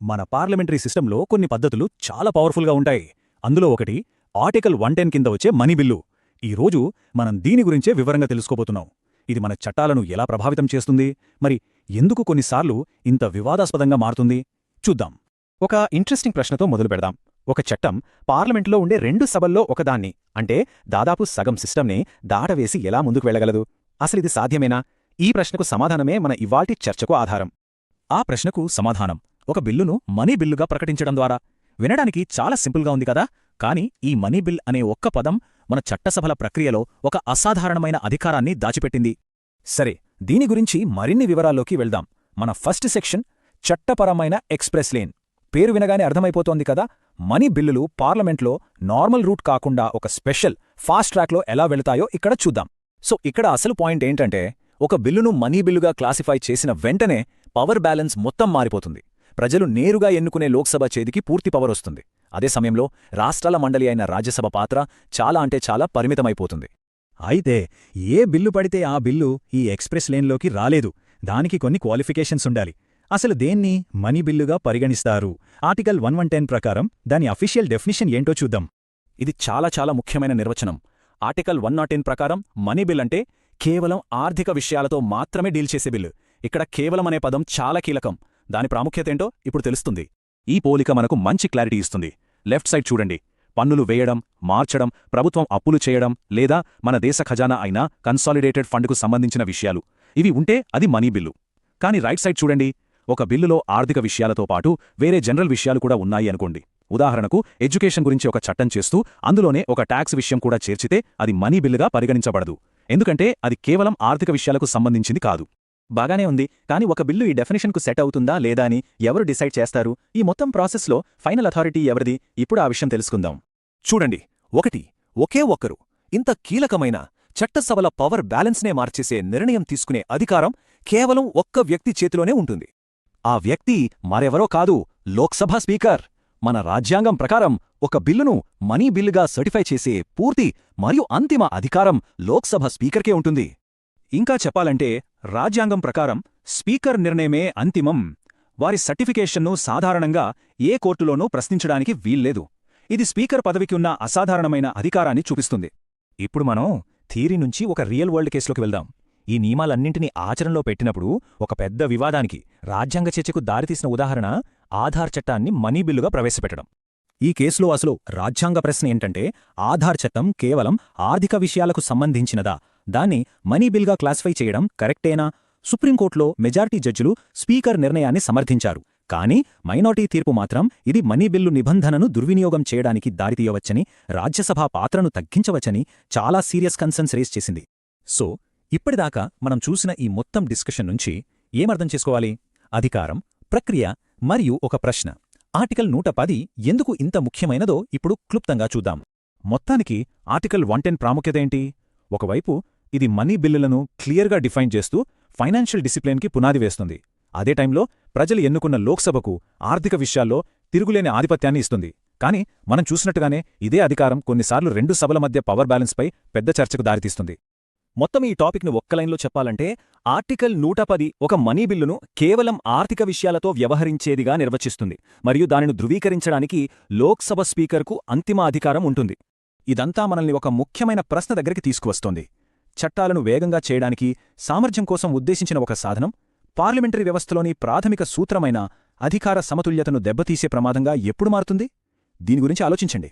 మన పార్లమెంటరీ సిస్టంలో కొన్ని పద్ధతులు చాలా పవర్ఫుల్గా ఉంటాయి. అందులో ఒకటి ఆర్టికల్ 110 కింద వచ్చే మనీ బిల్లు. ఈరోజు మనం దీని గురించే వివరంగా తెలుసుకోబోతున్నాం. ఇది మన చట్టాలను ఎలా ప్రభావితం చేస్తుంది, మరి ఎందుకు కొన్నిసార్లు ఇంత వివాదాస్పదంగా మారుతుంది చూద్దాం. ఒక ఇంట్రెస్టింగ్ ప్రశ్నతో మొదలు పెడదాం. ఒక చట్టం పార్లమెంట్లో ఉండే 2 సభల్లో ఒకదాన్ని, అంటే దాదాపు సగం సిస్టమ్ని దాటవేసి ఎలా ముందుకు వెళ్లగలదు? అసలిది సాధ్యమేనా? ఈ ప్రశ్నకు సమాధానమే మన ఇవాల్టి చర్చకు ఆధారం. ఆ ప్రశ్నకు సమాధానం ఒక బిల్లును మనీ బిల్లుగా ప్రకటించడం ద్వారా. వినడానికి చాలా సింపుల్గా ఉంది కదా, కానీ ఈ మనీ బిల్ అనే ఒక్క పదం మన చట్టసభల ప్రక్రియలో ఒక అసాధారణమైన అధికారాన్ని దాచిపెట్టింది. సరే, దీని గురించి మరిన్ని వివరాల్లోకి వెళ్దాం. మన ఫస్ట్ సెక్షన్ చట్టపరమైన ఎక్స్ప్రెస్ లేన్. పేరు వినగానే అర్థమైపోతోంది కదా, మనీ బిల్లులు పార్లమెంట్లో నార్మల్ రూట్ కాకుండా ఒక స్పెషల్ ఫాస్ట్ ట్రాక్లో ఎలా వెళతాయో ఇక్కడ చూద్దాం. సో ఇక్కడ అసలు పాయింట్ ఏంటంటే, ఒక బిల్లును మనీ బిల్లుగా క్లాసిఫై చేసిన వెంటనే పవర్ బ్యాలెన్స్ మొత్తం మారిపోతుంది. ప్రజలు నేరుగా ఎన్నుకునే లోక్సభ చేతికి పూర్తి పవర్ వస్తుంది. అదే సమయంలో రాష్ట్రాల మండలి అయిన రాజ్యసభ పాత్ర చాలా పరిమితమైపోతుంది. అయితే ఏ బిల్లు పడితే ఆ బిల్లు ఈ ఎక్స్ప్రెస్ లేన్లోకి రాలేదు. దానికి కొన్ని క్వాలిఫికేషన్స్ ఉండాలి. అసలు దేన్ని మనీ బిల్లుగా పరిగణిస్తారు? ఆర్టికల్ 110 ప్రకారం దాని అఫీషియల్ డెఫినిషన్ ఏంటో చూద్దాం. ఇది చాలా ముఖ్యమైన నిర్వచనం. ఆర్టికల్ 110 ప్రకారం మనీ బిల్ అంటే కేవలం ఆర్థిక విషయాలతో మాత్రమే డీల్ చేసే బిల్లు. ఇక్కడ కేవలం అనే పదం చాలా కీలకం. దాని ప్రాముఖ్యతేంటో ఇప్పుడు తెలుస్తుంది. ఈ పోలిక మనకు మంచి క్లారిటీ ఇస్తుంది. లెఫ్ట్ సైడ్ చూడండి. పన్నులు వేయడం, మార్చడం, ప్రభుత్వం అప్పులు చేయడం, లేదా మన దేశ ఖజానా అయిన కన్సాలిడేటెడ్ ఫండ్కు సంబంధించిన విషయాలు, ఇవి ఉంటే అది మనీ బిల్లు. కానీ రైట్ సైడ్ చూడండి. ఒక బిల్లులో ఆర్థిక విషయాలతో పాటు వేరే జనరల్ విషయాలు కూడా ఉన్నాయి అనుకోండి. ఉదాహరణకు ఎడ్యుకేషన్ గురించి ఒక చట్టం చేస్తూ అందులోనే ఒక ట్యాక్స్ విషయం కూడా చేర్చితే అది మనీ బిల్లుగా పరిగణించబడదు. ఎందుకంటే అది కేవలం ఆర్థిక విషయాలకు సంబంధించింది కాదు. బాగానే ఉంది, కానీ ఒక బిల్లు ఈ డెఫినేషన్కు సెట్ అవుతుందా లేదా అని ఎవరు డిసైడ్ చేస్తారు? ఈ మొత్తం ప్రాసెస్లో ఫైనల్ అథారిటీ ఎవరిది? ఇప్పుడు ఆ విషయం తెలుసుకుందాం. చూడండి, ఒకే ఒక్కరు ఇంత కీలకమైన చట్టసభల పవర్ బ్యాలెన్స్నే మార్చేసే నిర్ణయం తీసుకునే అధికారం కేవలం ఒక్క వ్యక్తి చేతిలోనే ఉంటుంది. ఆ వ్యక్తి మరెవరో కాదు, లోక్సభ స్పీకర్. మన రాజ్యాంగం ప్రకారం ఒక బిల్లును మనీ బిల్లుగా సర్టిఫై చేసే పూర్తి మరియు అంతిమ అధికారం లోక్సభ స్పీకర్కే ఉంటుంది. ఇంకా చెప్పాలంటే రాజ్యాంగం ప్రకారం స్పీకర్ నిర్ణయమే అంతిమం. వారి సర్టిఫికేషన్ను సాధారణంగా ఏ కోర్టులోనూ ప్రశ్నించడానికి వీల్లేదు. ఇది స్పీకర్ పదవికి ఉన్న అసాధారణమైన అధికారాన్ని చూపిస్తుంది. ఇప్పుడు మనం థియరీ నుంచి ఒక రియల్ వరల్డ్ కేసులోకి వెళ్దాం. ఈ నియమాలన్నింటినీ ఆచరణలో పెట్టినప్పుడు ఒక పెద్ద వివాదానికి, రాజ్యాంగ చర్చకు దారితీసిన ఉదాహరణ ఆధార్ చట్టాన్ని మనీ బిల్లుగా ప్రవేశపెట్టడం. ఈ కేసులో అసలు రాజ్యాంగ ప్రశ్న ఏంటంటే, ఆధార్ చట్టం కేవలం ఆర్థిక విషయాలకు సంబంధించినదా? దాన్ని మనీ బిల్గా క్లాసిఫై చేయడం కరెక్టేనా? సుప్రీంకోర్టులో మెజారిటీ జడ్జిలు స్పీకర్ నిర్ణయాన్ని సమర్థించారు. కానీ మైనారిటీ తీర్పు మాత్రం ఇది మనీ బిల్లు నిబంధనను దుర్వినియోగం చేయడానికి దారితీయవచ్చని, రాజ్యసభ పాత్రను తగ్గించవచ్చని చాలా సీరియస్ కన్సర్న్స్ రేస్ చేసింది. సో ఇప్పటిదాకా మనం చూసిన ఈ మొత్తం డిస్కషన్ నుంచి ఏమర్థం చేసుకోవాలి? అధికారం, ప్రక్రియ మరియు ఒక ప్రశ్న. ఆర్టికల్ 110 ఎందుకు ఇంత ముఖ్యమైనదో ఇప్పుడు క్లుప్తంగా చూద్దాం. మొత్తానికి ఆర్టికల్ 110 ప్రాముఖ్యత ఏంటి? ఒకవైపు ఇది మనీ బిల్లులను క్లియర్గా డిఫైన్ చేస్తూ ఫైనాన్షియల్ డిసిప్లిన్కి పునాది వేస్తుంది. అదే టైంలో ప్రజలు ఎన్నుకున్న లోక్సభకు ఆర్థిక విషయాల్లో తిరుగులేని ఆధిపత్యాన్ని ఇస్తుంది. కానీ మనం చూసినట్టుగానే ఇదే అధికారం కొన్నిసార్లు 2 సభల మధ్య పవర్ బ్యాలెన్స్పై పెద్ద చర్చకు దారితీస్తుంది. మొత్తం ఈ టాపిక్ను ఒక్క లైన్లో చెప్పాలంటే, ఆర్టికల్ 110 ఒక మనీ బిల్లును కేవలం ఆర్థిక విషయాలతో వ్యవహరించేదిగా నిర్వచిస్తుంది, మరియు దానిని ధృవీకరించడానికి లోక్సభ స్పీకర్కు అంతిమ అధికారం ఉంటుంది. ఇదంతా మనల్ని ఒక ముఖ్యమైన ప్రశ్న దగ్గరికి తీసుకువస్తోంది. చట్టాలను వేగంగా చేయడానికి సామర్థ్యం కోసం ఉద్దేశించిన ఒక సాధనం పార్లమెంటరీ వ్యవస్థలోని ప్రాథమిక సూత్రమైన అధికార సమతుల్యతను దెబ్బతీసే ప్రమాదంగా ఎప్పుడు మారుతుంది? దీని గురించి ఆలోచించండి.